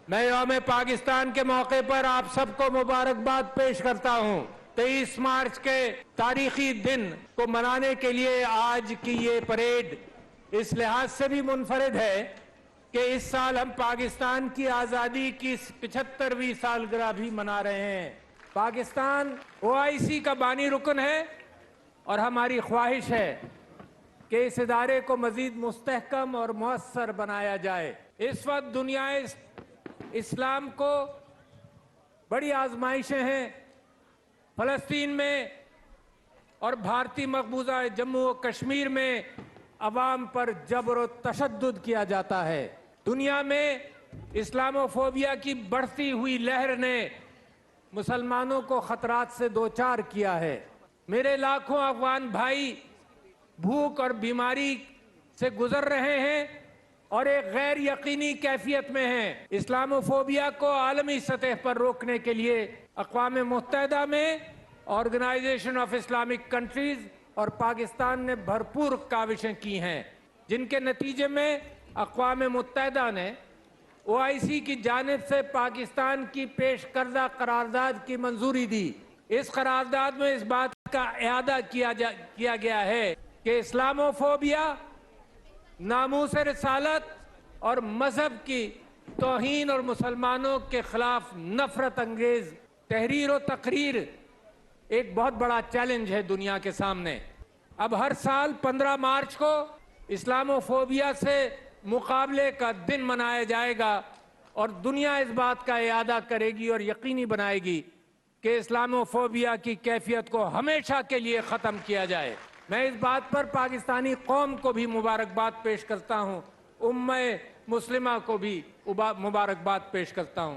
میں یوم پاکستان کے موقع پر آپ سب کو مبارکباد پیش کرتا ہوں۔ 23 مارچ کے تاریخی دن کو منانے کے لیے آج کی یہ پریڈ اس لحاظ سے بھی منفرد ہے کہ اس سال ہم پاکستان کی آزادی کی 75ویں سالگرہ بھی منا رہے ہیں۔ پاکستان OIC کا بانی رکن ہے اور ہماری خواہش ہے کہ اس ادارے کو مزید مستحکم اور مؤثر بنایا جائے۔ اس وقت دنیا اسلام کو بڑی آزمائشیں ہیں۔ فلسطین میں اور بھارتی مقبوضہ جموں و کشمیر میں عوام پر جبر و تشدد کیا جاتا ہے۔ دنیا میں اسلاموفوبیا کی بڑھتی ہوئی لہر نے مسلمانوں کو خطرات سے دوچار کیا ہے۔ میرے لاکھوں افغان بھائی بھوک اور بیماری سے گزر رہے ہیں اور ایک غیر یقینی کیفیت میں ہیں۔ اسلاموفوبیا کو عالمی سطح پر روکنے کے لیے اقوام متحدہ میں آرگنائزیشن آف اسلامک کنٹریز اور پاکستان نے بھرپور کاوشیں کی ہیں، جن کے نتیجے میں اقوام متحدہ نے OIC کی جانب سے پاکستان کی پیش کردہ قرارداد کی منظوری دی۔ اس قرارداد میں اس بات کا اعادہ کیا گیا ہے کہ اسلاموفوبیا، ناموس رسالت اور مذہب کی توہین اور مسلمانوں کے خلاف نفرت انگیز تحریر و تقریر ایک بہت بڑا چیلنج ہے دنیا کے سامنے۔ اب ہر سال 15 مارچ کو اسلاموفوبیا سے مقابلے کا دن منایا جائے گا اور دنیا اس بات کا اعادہ کرے گی اور یقینی بنائے گی کہ اسلاموفوبیا کی کیفیت کو ہمیشہ کے لیے ختم کیا جائے۔ میں اس بات پر پاکستانی قوم کو بھی مبارکباد پیش کرتا ہوں، امہ مسلمہ کو بھی مبارکباد پیش کرتا ہوں۔